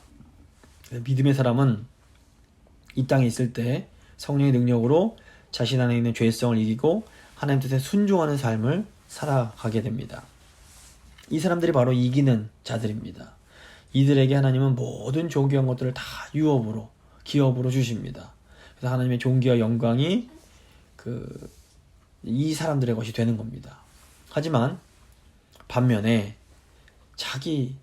믿음의 사람은 이 땅에 있을 때 성령의 능력으로 자신 안에 있는 죄성을 이기고 하나님 뜻에 순종하는 삶을 살아가게 됩니다. 이 사람들이 바로 이기는 자들입니다. 이들에게 하나님은 모든 존귀한 것들을 다 유업으로, 기업으로 주십니다. 그래서 하나님의 존귀와 영광이 이 사람들의 것이 되는 겁니다. 하지만 반면에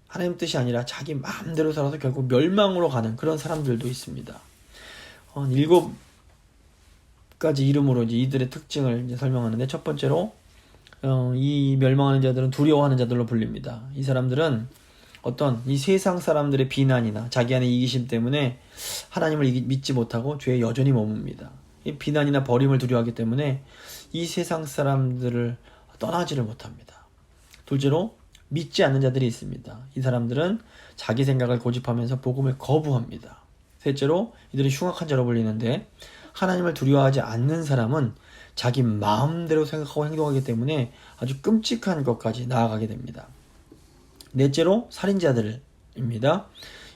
하나님 뜻이 아니라 자기 마음대로 살아서 결국 멸망으로 가는 그런 사람들도 있습니다. 7가지 이름으로 이제 이들의 특징을 이제 설명하는데, 첫 번째로 이 멸망하는 자들은 두려워하는 자들로 불립니다. 이 사람들은 이 세상 사람들의 비난이나 자기 안의 이기심 때문에 하나님을 믿지 못하고 죄에 여전히 머뭅니다. 이 비난이나 버림을 두려워하기 때문에 이 세상 사람들을 떠나지를 못합니다. 둘째로 믿지 않는 자들이 있습니다. 이 사람들은 자기 생각을 고집하면서 복음을 거부합니다. 셋째로 이들은 흉악한 자로 불리는데, 하나님을 두려워하지 않는 사람은 자기 마음대로 생각하고 행동하기 때문에 아주 끔찍한 것까지 나아가게 됩니다. 넷째로 살인자들입니다.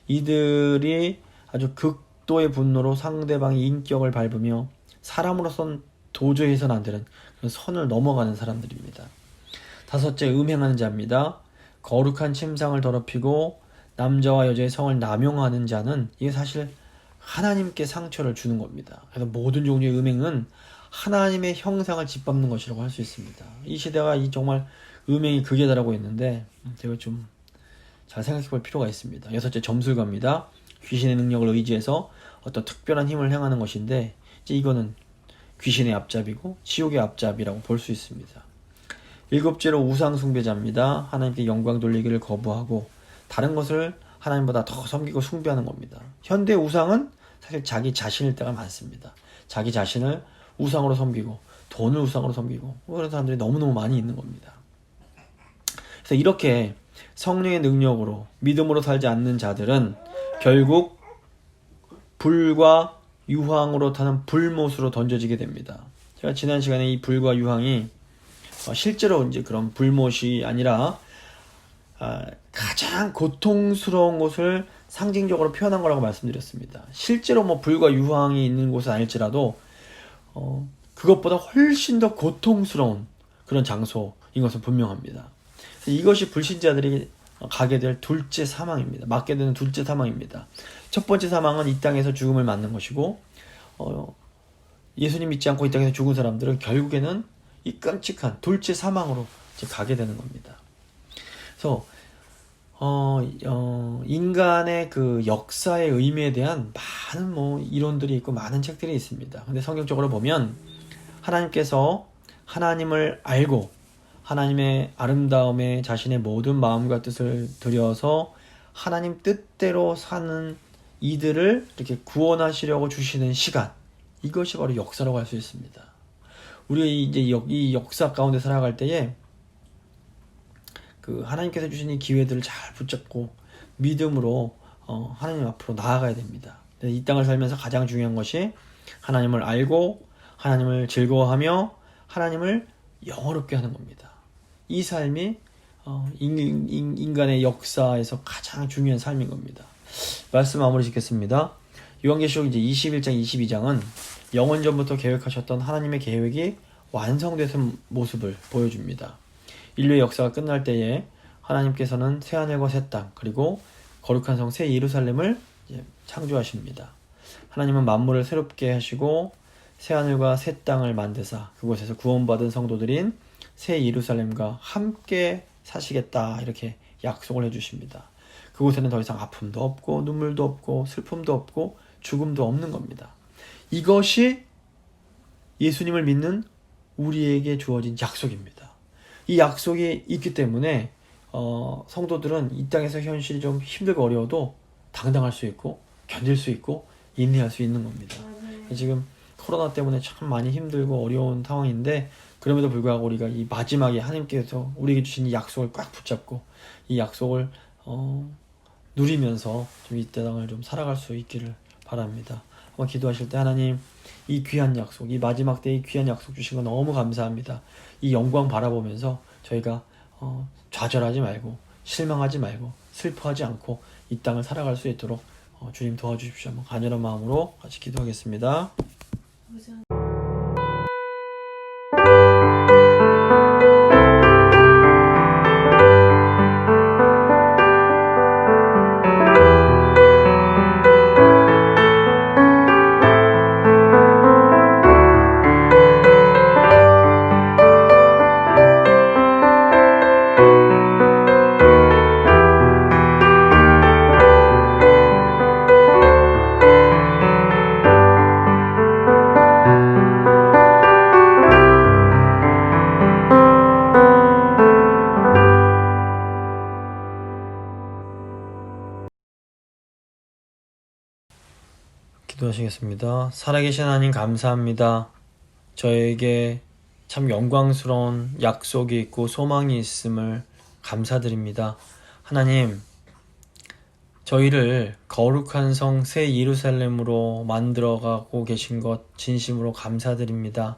이들이 아주 극도의 분노로 상대방의 인격을 밟으며 사람으로선 도저히 해서는 안 되는 그런 선을 넘어가는 사람들입니다. 다섯째, 음행하는 자입니다. 거룩한 침상을 더럽히고 남자와 여자의 성을 남용하는 자는 이게 사실 하나님께 상처를 주는 겁니다. 그래서 모든 종류의 음행은 하나님의 형상을 짓밟는 것이라고 할 수 있습니다. 이 시대가 정말 음행이 극에 달하고 있는데 제가 좀 잘 생각해 볼 필요가 있습니다. 여섯째, 점술가입니다. 귀신의 능력을 의지해서 어떤 특별한 힘을 행하는 것인데, 이제 이거는 귀신의 앞잡이고 지옥의 앞잡이라고 볼 수 있습니다. 일곱째로 우상 숭배자입니다. 하나님께 영광 돌리기를 거부하고 다른 것을 하나님보다 더 섬기고 숭배하는 겁니다. 현대 우상은 사실 자기 자신일 때가 많습니다. 자기 자신을 우상으로 섬기고 돈을 우상으로 섬기고 그런 사람들이 너무너무 많이 있는 겁니다. 그래서 이렇게 성령의 능력으로 믿음으로 살지 않는 자들은 결국 불과 유황으로 타는 불못으로 던져지게 됩니다. 제가 지난 시간에 이 불과 유황이 실제로 이제 그런 불못이 아니라 가장 고통스러운 곳을 상징적으로 표현한 거라고 말씀드렸습니다. 실제로 불과 유황이 있는 곳은 아닐지라도 그것보다 훨씬 더 고통스러운 그런 장소인 것은 분명합니다. 이것이 불신자들이 가게 될 둘째 사망입니다. 맞게 되는 둘째 사망입니다. 첫 번째 사망은 이 땅에서 죽음을 맞는 것이고, 예수님 믿지 않고 이 땅에서 죽은 사람들은 결국에는 이 끔찍한 둘째 사망으로 이제 가게 되는 겁니다. 그래서 인간의 그 역사의 의미에 대한 많은 이론들이 있고 많은 책들이 있습니다. 근데 성경적으로 보면 하나님께서 하나님을 알고 하나님의 아름다움에 자신의 모든 마음과 뜻을 들여서 하나님 뜻대로 사는 이들을 이렇게 구원하시려고 주시는 시간, 이것이 바로 역사라고 할 수 있습니다. 우리가 이제 이 역사 가운데 살아갈 때에 그 하나님께서 주신 이 기회들을 잘 붙잡고 믿음으로 하나님 앞으로 나아가야 됩니다. 이 땅을 살면서 가장 중요한 것이 하나님을 알고 하나님을 즐거워하며 하나님을 영화롭게 하는 겁니다. 이 삶이 인간의 역사에서 가장 중요한 삶인 겁니다. 말씀 마무리 짓겠습니다. 요한계시록 이제 21장 22장은 영원전부터 계획하셨던 하나님의 계획이 완성되는 모습을 보여줍니다. 인류의 역사가 끝날 때에 하나님께서는 새하늘과 새 땅, 그리고 거룩한 성 새 예루살렘을 창조하십니다. 하나님은 만물을 새롭게 하시고 새하늘과 새 땅을 만드사 그곳에서 구원받은 성도들인 새 예루살렘과 함께 사시겠다, 이렇게 약속을 해주십니다. 그곳에는 더 이상 아픔도 없고 눈물도 없고 슬픔도 없고 죽음도 없는 겁니다. 이것이 예수님을 믿는 우리에게 주어진 약속입니다. 이 약속이 있기 때문에 성도들은 이 땅에서 현실이 좀 힘들고 어려워도 당당할 수 있고 견딜 수 있고 인내할 수 있는 겁니다. 지금 코로나 때문에 참 많이 힘들고 어려운 상황인데 그럼에도 불구하고 우리가 이 마지막에 하나님께서 우리에게 주신 이 약속을 꽉 붙잡고 이 약속을 누리면서 좀 이 땅을 좀 살아갈 수 있기를 바랍니다. 한번 기도하실 때 하나님 이 귀한 약속, 이 마지막 때 이 귀한 약속 주신 거 너무 감사합니다. 이 영광 바라보면서 저희가 좌절하지 말고 실망하지 말고 슬퍼하지 않고 이 땅을 살아갈 수 있도록 주님 도와주십시오. 한번 간절한 마음으로 같이 기도하겠습니다. 기도하시겠습니다. 살아계신 하나님 감사합니다. 저에게 참 영광스러운 약속이 있고 소망이 있음을 감사드립니다. 하나님, 저희를 거룩한 성 새 예루살렘으로 만들어가고 계신 것 진심으로 감사드립니다.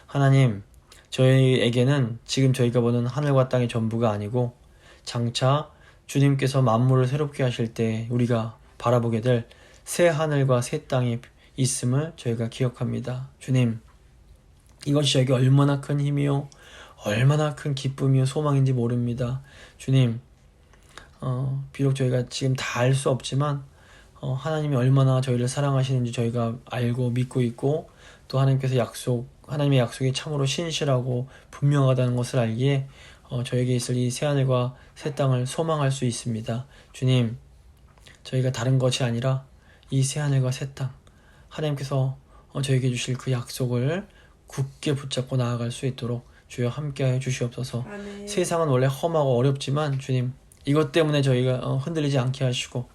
하나님, 저희에게는 지금 저희가 보는 하늘과 땅의 전부가 아니고 장차 주님께서 만물을 새롭게 하실 때 우리가 바라보게 될 새 하늘과 새 땅이 있음을 저희가 기억합니다. 주님, 이것이 저에게 얼마나 큰 힘이요 얼마나 큰 기쁨이요 소망인지 모릅니다. 주님, 비록 저희가 지금 다 알 수 없지만 하나님이 얼마나 저희를 사랑하시는지 저희가 알고 믿고 있고 또 하나님의 약속이 참으로 신실하고 분명하다는 것을 알기에 저에게 있을 이 새하늘과 새 땅을 소망할 수 있습니다. 주님, 저희가 다른 것이 아니라 이 새하늘과 새 땅, 하나님께서 저에게 주실 그 약속을 굳게 붙잡고 나아갈 수 있도록 주여 함께하여 주시옵소서. 아멘. 세상은 원래 험하고 어렵지만 주님, 이것 때문에 저희가 흔들리지 않게 하시고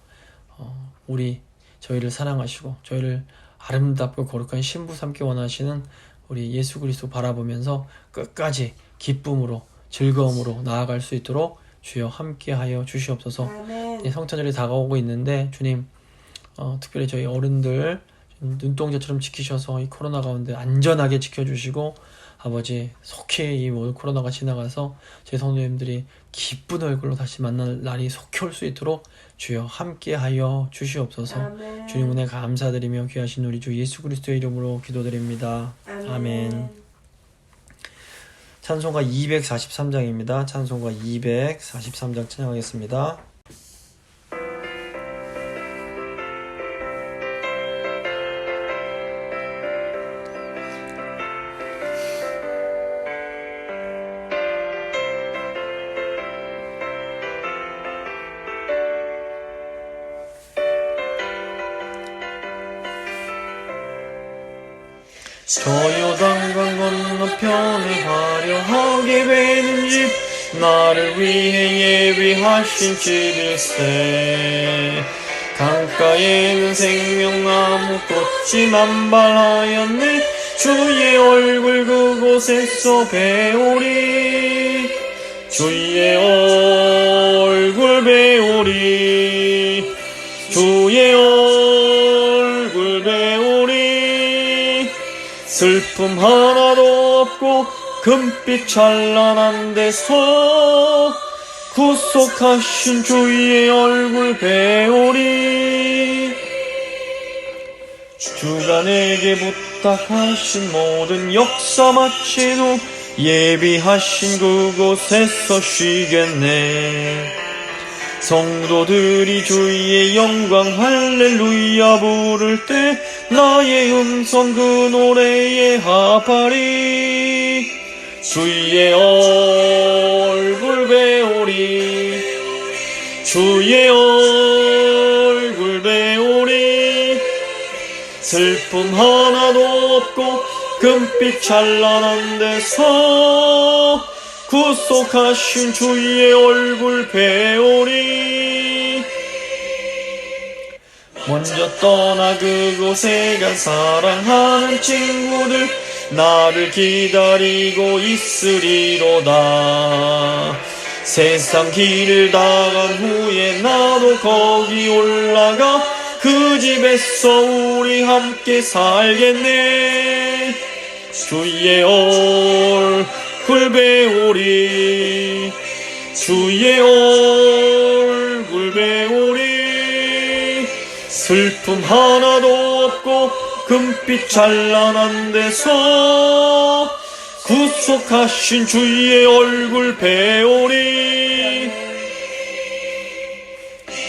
저희를 사랑하시고 저희를 아름답고 거룩한 신부 삼기 원하시는 우리 예수 그리스도 바라보면서 끝까지 기쁨으로 즐거움으로 나아갈 수 있도록 주여 함께하여 주시옵소서. 아멘. 성탄절이 다가오고 있는데 주님, 특별히 저희 어른들 눈동자처럼 지키셔서 이 코로나 가운데 안전하게 지켜주시고 아버지 속히 이 모든 코로나가 지나가서 제 성도님들이 기쁜 얼굴로 다시 만날 날이 속히 올 수 있도록 주여 함께하여 주시옵소서. 아멘. 주님 은혜 감사드리며 귀하신 우리 주 예수 그리스도의 이름으로 기도드립니다. 아멘. 아멘. 찬송가 243장입니다. 찬송가 243장 찬양하겠습니다. 저 요단강 건너편에 화려하게 베는 집 나를 위해 예비하신 집일세. 강가에는 생명나무 꽃이 만발하였네. 주의 얼굴 그곳에서 배우리. 주의 얼굴 배우리. 주의 얼굴 배우리. 슬픔 하나도 없고 금빛 찬란한 데서 구속하신 주의 얼굴 배우리. 주가 내게 부탁하신 모든 역사 마친 후 예비하신 그곳에서 쉬겠네. 성도들이 주의 영광 할렐루야 부를 때 나의 음성 그 노래에 합하리. 주의 얼굴 배우리. 주의 얼굴 배우리 슬픔 하나도 없고 금빛 찬란한 데서 구속하신 주의 얼굴 배우리 먼저 떠나 그곳에 간 사랑하는 친구들 나를 기다리고 있으리로다 세상 길을 다 간 후에 나도 거기 올라가 그 집에서 우리 함께 살겠네 주의 얼굴 배우리 주의 얼굴 배우리 슬픔 하나도 없고 금빛 찬란한 데서 구속하신 주의 얼굴 배우리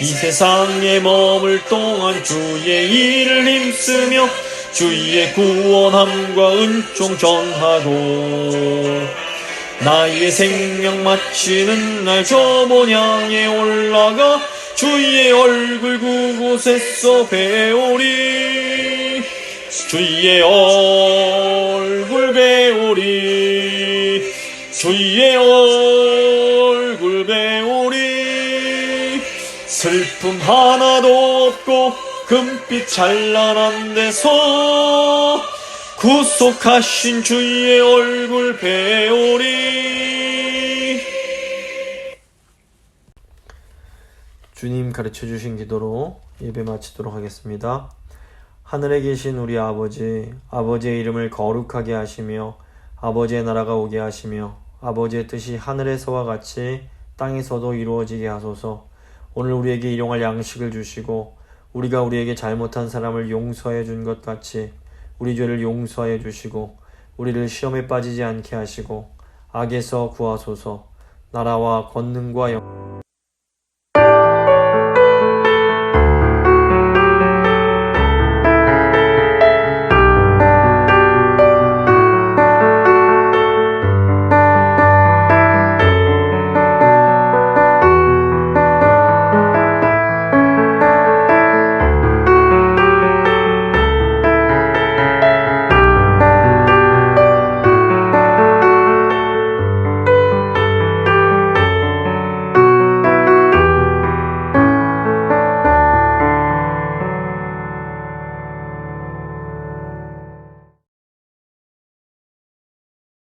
이 세상에 머물 동안 주의 일을 힘쓰며 주의 구원함과 은총 전하고 나의 생명 마치는 날 저 본향에 올라가 주의 얼굴 그곳에서 배우리 주의 얼굴 배우리 주의 얼굴 배우리 슬픔 하나도 없고 금빛 찬란한 데서 구속하신 주의 얼굴 배우리 주님 가르쳐 주신 기도로 예배 마치도록 하겠습니다. 하늘에 계신 우리 아버지, 아버지의 이름을 거룩하게 하시며 아버지의 나라가 오게 하시며 아버지의 뜻이 하늘에서와 같이 땅에서도 이루어지게 하소서. 오늘 우리에게 일용할 양식을 주시고 우리가 우리에게 잘못한 사람을 용서해 준 것 같이 우리 죄를 용서해 주시고 우리를 시험에 빠지지 않게 하시고 악에서 구하소서. 나라와 권능과